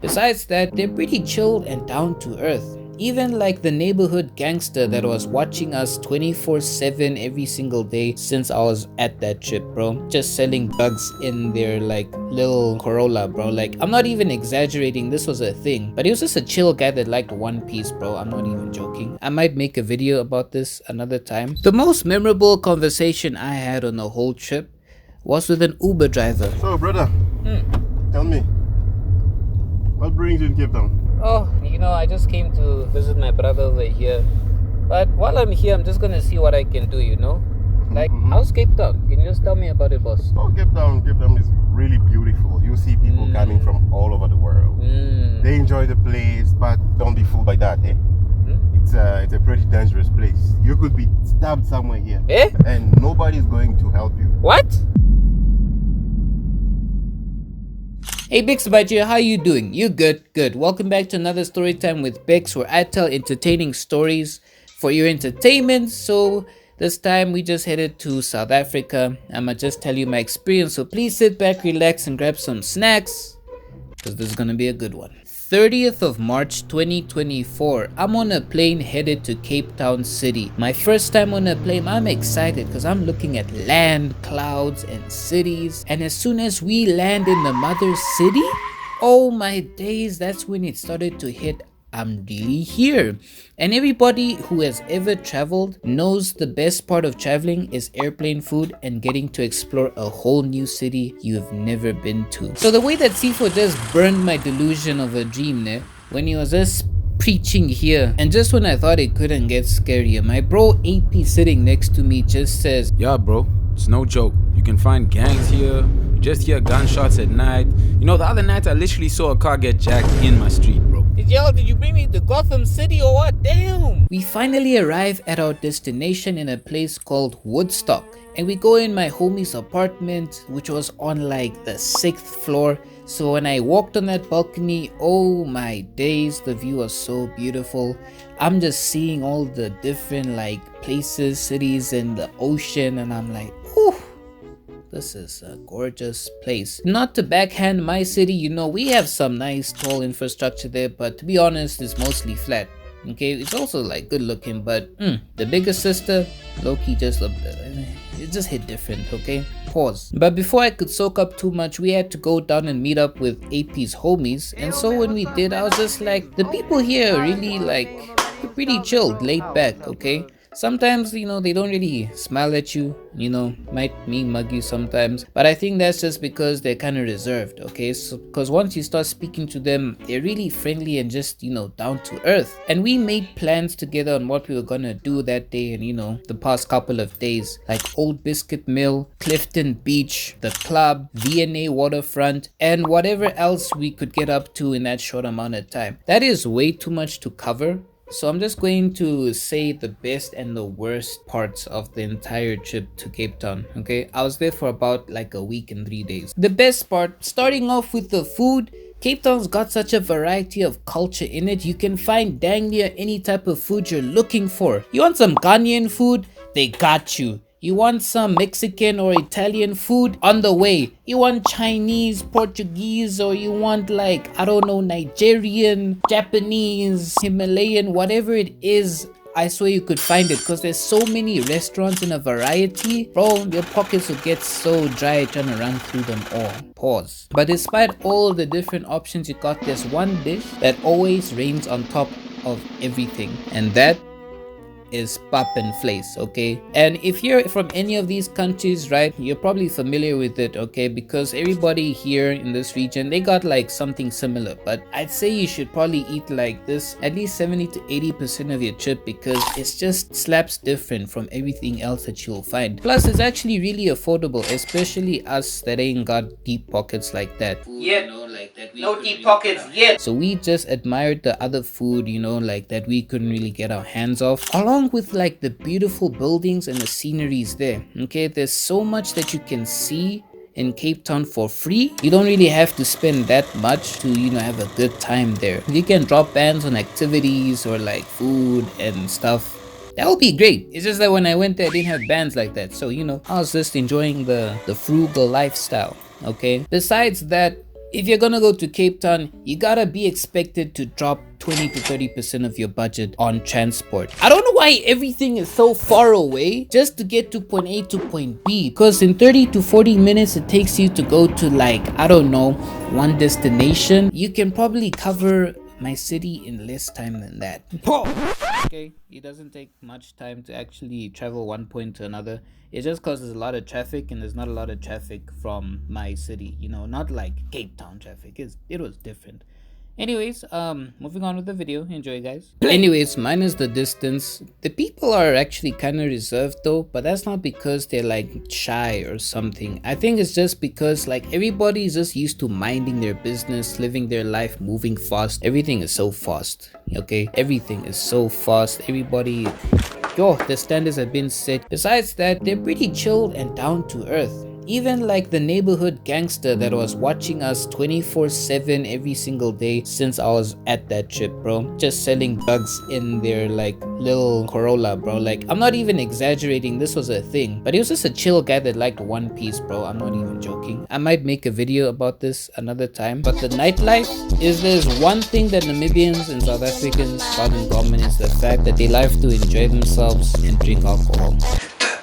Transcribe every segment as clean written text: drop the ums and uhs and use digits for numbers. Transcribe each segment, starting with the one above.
Besides that, they're pretty chill and down to earth. Even like the neighborhood gangster that was watching us 24/7 every single day since I was at that trip, bro. Just selling drugs in their like little Corolla, bro. Like, I'm not even exaggerating, this was a thing. But he was just a chill guy that liked One Piece, bro. I'm not even joking. I might make a video about this another time. The most memorable conversation I had on the whole trip was with an Uber driver. So, brother, tell me, what brings you in Cape Town? Oh, I just came to visit my brother over here. But while I'm here, I'm just gonna see what I can do, Like, how's Cape Town? Can you just tell me about it, boss? Oh, Cape Town is really beautiful. You see people coming from all over the world. They enjoy the place, but don't be fooled by that, eh? It's a pretty dangerous place. You could be stabbed somewhere here. And nobody's going to help you. What? Hey Bix Baji, how you doing? You good? Good. Welcome back to another story time with Bix, where I tell entertaining stories for your entertainment. So this time we just headed to South Africa. I'ma just tell you my experience, so please sit back, relax, and grab some snacks, because this is gonna be a good one. 30th of March 2024, I'm on a plane headed to Cape Town City. My first time on a plane. I'm excited because I'm looking at land, clouds, and cities. And as soon as we land in the mother city, oh my days, that's when it started to hit. I'm really here. And everybody who has ever traveled knows the best part of traveling is airplane food and getting to explore a whole new city you've never been to. So the way that Sifo just burned my delusion of a dream there, when he was just preaching here, and just when I thought it couldn't get scarier, my bro AP sitting next to me just says, "Yeah, bro, it's no joke. You can find gangs here. You just hear gunshots at night. The other night I literally saw a car get jacked in my street, bro." Did you bring me to Gotham City or what? Damn! We finally arrive at our destination in a place called Woodstock. And we go in my homie's apartment, which was on like the 6th floor. So when I walked on that balcony, oh my days, the view was so beautiful. I'm just seeing all the different like places, cities, and the ocean, and I'm like, ooh. This is a gorgeous place. Not to backhand my city, we have some nice tall infrastructure there, but to be honest, it's mostly flat. Okay, it's also like good looking, but the bigger sister, low-key just it just hit different, okay? Pause. But before I could soak up too much, we had to go down and meet up with AP's homies. And so when we did, I was just like, the people here are really like pretty chilled, laid back, okay? Sometimes, they don't really smile at you, might mug you sometimes. But I think that's just because they're kind of reserved, okay? So, because once you start speaking to them, they're really friendly and just, down to earth. And we made plans together on what we were gonna do that day and, the past couple of days. Like Old Biscuit Mill, Clifton Beach, the club, V&A Waterfront, and whatever else we could get up to in that short amount of time. That is way too much to cover. So I'm just going to say the best and the worst parts of the entire trip to Cape Town, okay? I was there for about like a week and 3 days. The best part, starting off with the food, Cape Town's got such a variety of culture in it. You can find dang near any type of food you're looking for. You want some Ghanaian food? They got you. You want some Mexican or Italian food? On the way. You want Chinese, Portuguese, or you want like, I don't know, Nigerian, Japanese, Himalayan, whatever it is, I swear you could find it, because there's so many restaurants in a variety. Bro, your pockets will get so dry trying to run through them all. Pause. But despite all the different options you got, there's one dish that always reigns on top of everything, and that is pap and vlees, okay? And if you're from any of these countries, right, you're probably familiar with it, okay? Because everybody here in this region, they got like something similar. But I'd say you should probably eat like this at least 70 to 80% of your trip, because it's just slaps different from everything else that you'll find. Plus, it's actually really affordable, especially us that ain't got deep pockets like that. Yeah, no deep pockets yet. So we just admired the other food, like that we couldn't really get our hands off, along with like the beautiful buildings and the sceneries there. Okay, there's so much that you can see in Cape Town for free. You don't really have to spend that much to have a good time there. You can drop bands on activities or like food and stuff. That would be great. It's just that when I went there, I didn't have bands like that. So I was just enjoying the frugal lifestyle. Okay, besides that, if you're gonna go to Cape Town, you gotta be expected to drop 20 to 30% of your budget on transport. I don't know why everything is so far away just to get to point A to point B, because in 30 to 40 minutes it takes you to go to, like, I don't know, one destination. You can probably cover my city in less time than that. Okay, it doesn't take much time to actually travel one point to another. It just causes a lot of traffic, and there's not a lot of traffic from my city, you know, not like Cape Town traffic. It was different. Anyways, moving on with the video. Enjoy, guys. Anyways, minus the distance, the people are actually kind of reserved though, but that's not because they're like shy or something. I think it's just because like everybody is just used to minding their business, living their life, moving fast. Everything is so fast, okay? Everything is so fast. Everybody, the standards have been set. Besides that, they're pretty chilled and down to earth. Even like the neighborhood gangster that was watching us 24/7 every single day since I was at that trip, bro, just selling drugs in their like little Corolla, bro. Like, I'm not even exaggerating, this was a thing. But he was just a chill guy that liked One Piece, bro. I'm not even joking. I might make a video about this another time. But the nightlife is, there's one thing that Namibians and South Africans have in common, is the fact that they like to enjoy themselves and drink alcohol.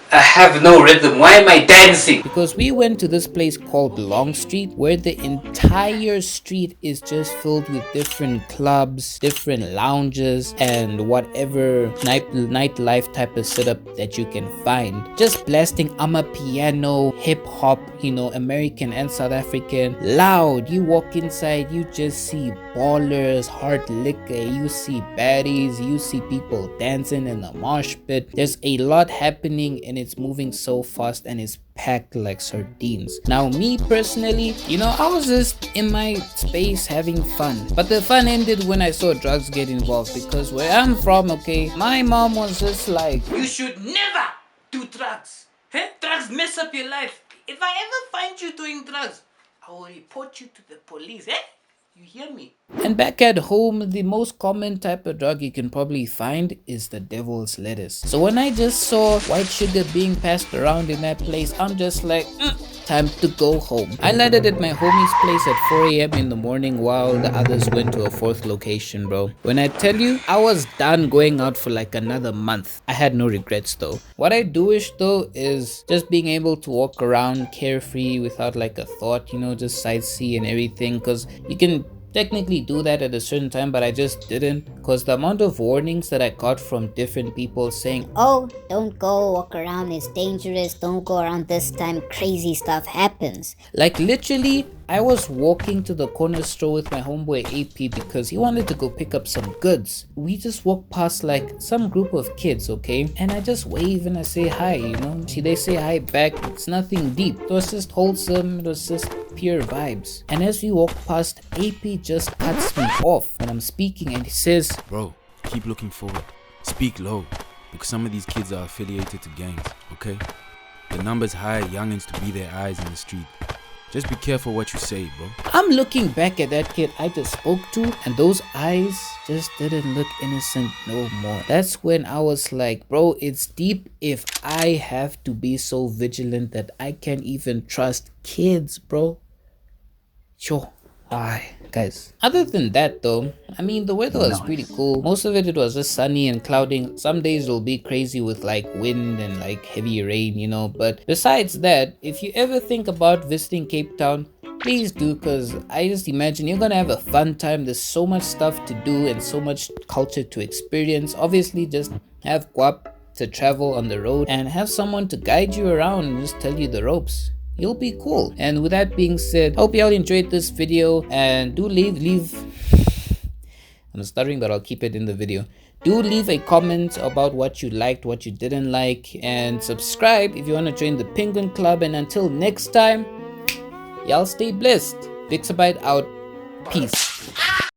I have no rhythm. Why am I dancing? Because we went to this place called Long Street, where the entire street is just filled with different clubs, different lounges, and whatever nightlife type of setup that you can find. Just blasting amapiano, hip hop, you know, American and South African, loud. You walk inside, you just see ballers, hard liquor, you see baddies, you see people dancing in the mosh pit. There's a lot happening, and it's moving so fast, and it's packed like sardines. Now, me personally, you know, I was just in my space having fun, but the fun ended when I saw drugs get involved. Because where I'm from, okay, my mom was just like, you should never do drugs. Drugs mess up your life. If I ever find you doing drugs, I will report you to the police. You hear me? And back at home, the most common type of drug you can probably find is the devil's lettuce. So when I just saw white sugar being passed around in that place, I'm just like, time to go home. I landed at my homie's place at 4 AM in the morning while the others went to a fourth location, bro. When I tell you, I was done going out for like another month. I had no regrets though. What I do wish though is just being able to walk around carefree without like a thought, you know, just sightsee and everything. Because you can technically do that at a certain time, but I just didn't, because the amount of warnings that I got from different people saying, oh, don't go walk around, it's dangerous, don't go around this time, crazy stuff happens. Like literally, I was walking to the corner store with my homeboy AP because he wanted to go pick up some goods. We just walked past like some group of kids, okay, and I just wave and I say hi, you know. They say hi back. It's nothing deep, it was just wholesome, it was just pure vibes. And as we walk past, AP just cuts me off when I'm speaking, and he says, bro, keep looking forward, speak low, because some of these kids are affiliated to gangs, okay? The numbers hire youngins to be their eyes in the street. Just be careful what you say, bro. I'm looking back at that kid I just spoke to, and those eyes just didn't look innocent no more. That's when I was like, bro, it's deep if I have to be so vigilant that I can't even trust kids, bro. Sure. Guys, other than that though, I mean, the weather was pretty cool. Most of it was just sunny and clouding. Some days it'll be crazy with like wind and like heavy rain, you know. But besides that, if you ever think about visiting Cape Town, please do, because I just imagine you're gonna have a fun time. There's so much stuff to do and so much culture to experience. Obviously, just have guap to travel on the road and have someone to guide you around and just tell you the ropes. You'll be cool. And with that being said, hope y'all enjoyed this video, and do leave I'm stuttering, but I'll keep it in the video. Do leave a comment about what you liked, what you didn't like, and subscribe if you want to join the Penguin Club. And until next time, y'all stay blessed. Pixabite out. Peace.